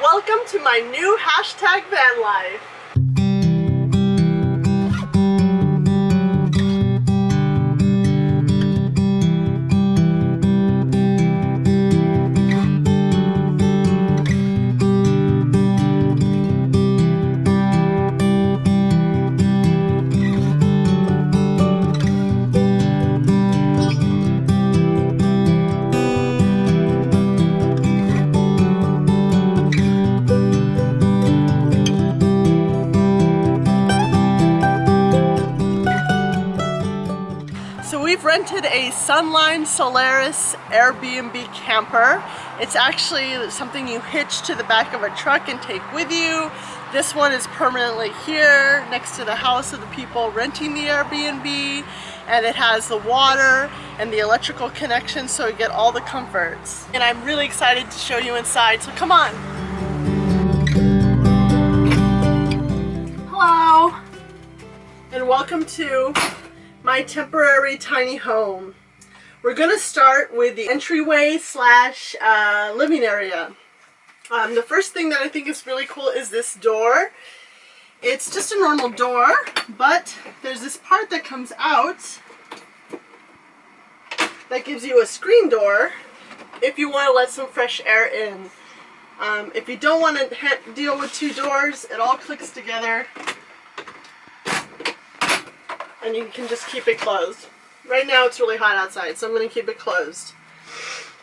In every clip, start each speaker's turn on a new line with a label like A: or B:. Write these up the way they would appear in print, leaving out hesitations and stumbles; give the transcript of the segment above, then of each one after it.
A: Welcome to my new hashtag van life. We've rented a Sunline Solaris Airbnb camper. It's actually something you hitch to the back of a truck and take with you. This one is permanently here next to the house of the people renting the Airbnb, and it has the water and the electrical connection, so you get all the comforts. And I'm really excited to show you inside, so come on. Hello, and welcome to my temporary tiny home. We're gonna start with the entryway slash living area. The first thing that I think is really cool is this door. It's just a normal door, but there's this part that comes out that gives you a screen door if you want to let some fresh air in. If you don't want to deal with two doors, it all clicks together and you can just keep it closed. Right now it's really hot outside, so I'm going to keep it closed.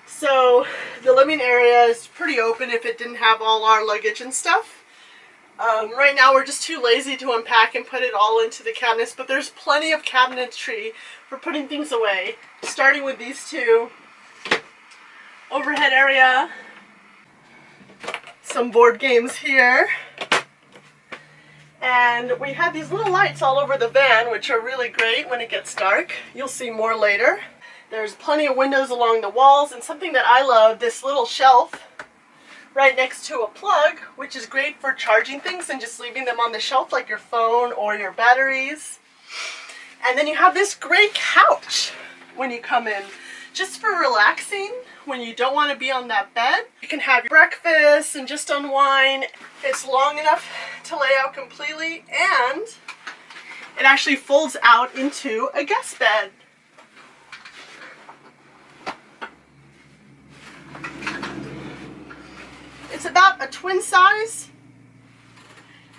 A: So the living area is pretty open if it didn't have all our luggage and stuff. Right now we're just too lazy to unpack and put it all into the cabinets, but there's plenty of cabinetry for putting things away. Starting with these two. Overhead area. Some board games here. And we have these little lights all over the van, which are really great when it gets dark. You'll see more later. There's plenty of windows along the walls, and something that I love, this little shelf right next to a plug, which is great for charging things and just leaving them on the shelf like your phone or your batteries. And then you have this great couch when you come in, just for relaxing when you don't want to be on that bed. You can have your breakfast and just unwind. It's long enough to lay out completely, and it actually folds out into a guest bed. It's about a twin size,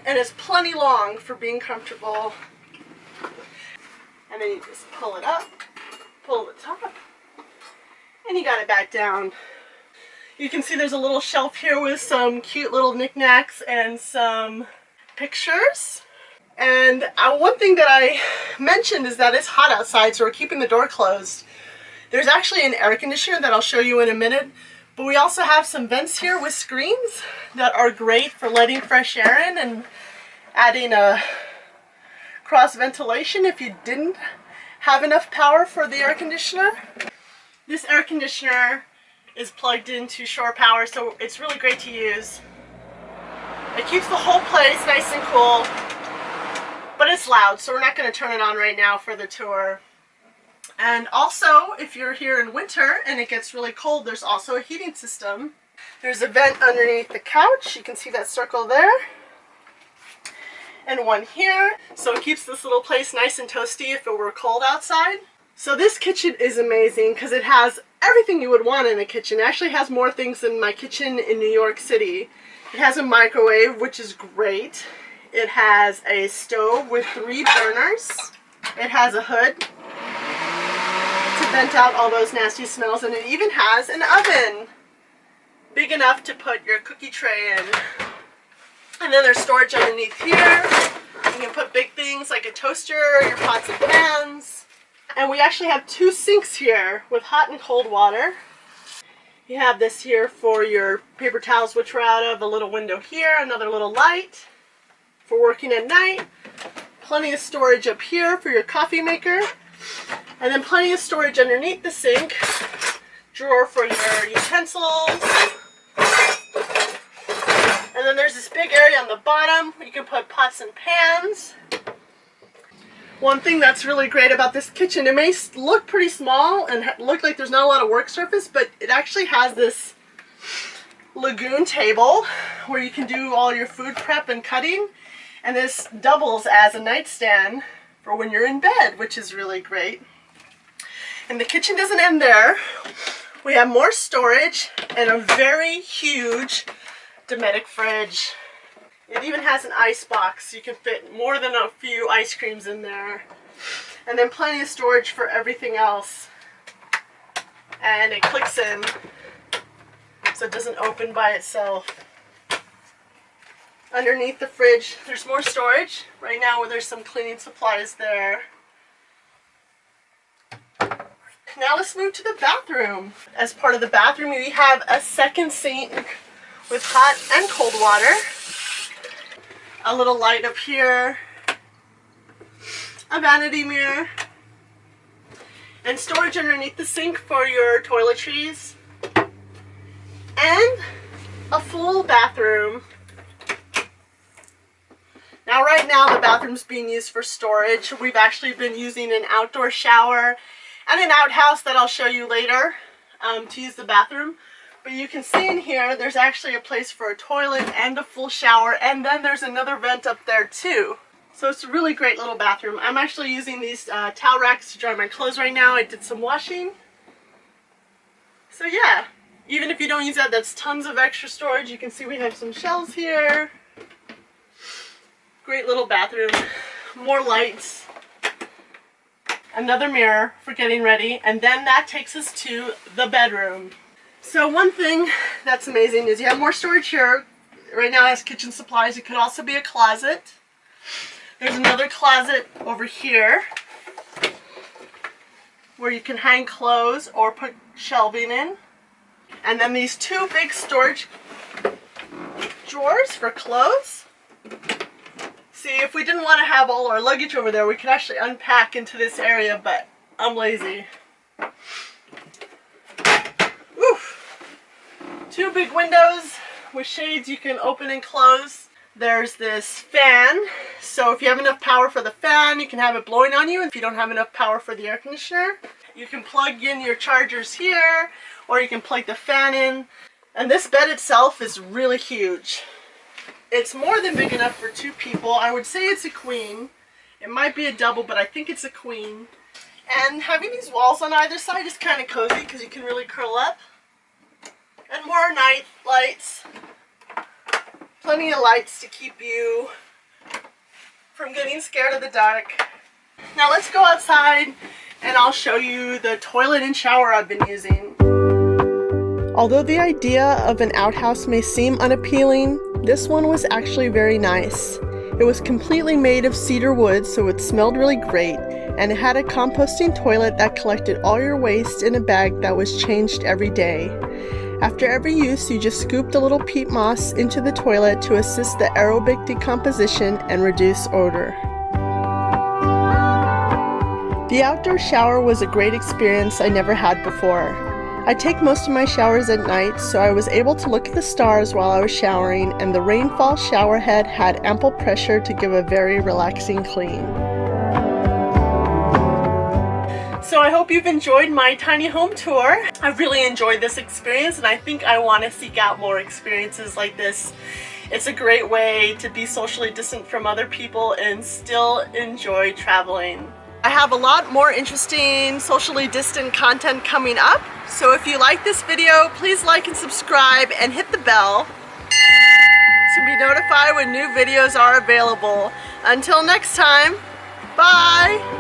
A: and it's plenty long for being comfortable. And then you just pull it up, pull the top, and you got it back down. You can see there's a little shelf here with some cute little knickknacks and some pictures. And one thing that I mentioned is that it's hot outside, so we're keeping the door closed. There's actually an air conditioner that I'll show you in a minute, but we also have some vents here with screens that are great for letting fresh air in and adding a cross ventilation if you didn't have enough power for the air conditioner. This air conditioner is plugged into shore power, so it's really great to use. It keeps the whole place nice and cool, but it's loud, so we're not going to turn it on right now for the tour. And also, if you're here in winter and it gets really cold, there's also a heating system. There's a vent underneath the couch. You can see that circle there. And one here. So it keeps this little place nice and toasty if it were cold outside. So this kitchen is amazing because it has everything you would want in a kitchen. It actually has more things than my kitchen in New York City. It has a microwave, which is great. It has a stove with 3 burners. It has a hood to vent out all those nasty smells, and it even has an oven big enough to put your cookie tray in. And then there's storage underneath here. You can put big things like a toaster, your pots and pans. And we actually have 2 sinks here with hot and cold water. You have this here for your paper towels, which we're out of, a little window here, another little light for working at night. Plenty of storage up here for your coffee maker. And then plenty of storage underneath the sink. Drawer for your utensils. And then there's this big area on the bottom where you can put pots and pans. One thing that's really great about this kitchen, it may look pretty small and look like there's not a lot of work surface, but it actually has this lagoon table where you can do all your food prep and cutting. And this doubles as a nightstand for when you're in bed, which is really great. And the kitchen doesn't end there. We have more storage and a very huge Dometic fridge. It even has an ice box. You can fit more than a few ice creams in there. And then plenty of storage for everything else. And it clicks in so it doesn't open by itself. Underneath the fridge, there's more storage. Right now, there's some cleaning supplies there. Now let's move to the bathroom. As part of the bathroom, we have a second sink with hot and cold water. A little light up here. A vanity mirror. And storage underneath the sink for your toiletries. And a full bathroom. Now right now the bathroom's being used for storage. We've actually been using an outdoor shower and an outhouse that I'll show you later to use the bathroom. But you can see in here there's actually a place for a toilet and a full shower, and then there's another vent up there too. So it's a really great little bathroom. I'm actually using these towel racks to dry my clothes right now. I did some washing. So yeah, even if you don't use that, that's tons of extra storage. You can see we have some shelves here. Great little bathroom. More lights. Another mirror for getting ready. And then that takes us to the bedroom. So one thing that's amazing is you have more storage here. Right now it has kitchen supplies. It could also be a closet. There's another closet over here where you can hang clothes or put shelving in. And then these two big storage drawers for clothes. See, if we didn't want to have all our luggage over there, we could actually unpack into this area, but I'm lazy. Oof. Two big windows with shades you can open and close. There's this fan, so if you have enough power for the fan, you can have it blowing on you. If you don't have enough power for the air conditioner, you can plug in your chargers here, or you can plug the fan in. And this bed itself is really huge. It's more than big enough for two people. I would say it's a queen. It might be a double, but I think it's a queen. And having these walls on either side is kind of cozy because you can really curl up. And more night lights. Plenty of lights to keep you from getting scared of the dark. Now let's go outside and I'll show you the toilet and shower I've been using. Although the idea of an outhouse may seem unappealing, this one was actually very nice. It was completely made of cedar wood, so it smelled really great, and it had a composting toilet that collected all your waste in a bag that was changed every day. After every use, you just scooped a little peat moss into the toilet to assist the aerobic decomposition and reduce odor. The outdoor shower was a great experience I never had before. I take most of my showers at night, so I was able to look at the stars while I was showering, and the rainfall shower head had ample pressure to give a very relaxing clean. So I hope you've enjoyed my tiny home tour. I really enjoyed this experience, and I think I want to seek out more experiences like this. It's a great way to be socially distant from other people and still enjoy traveling. I have a lot more interesting socially distant content coming up, so if you like this video, please like and subscribe and hit the bell to be notified when new videos are available. Until next time, bye!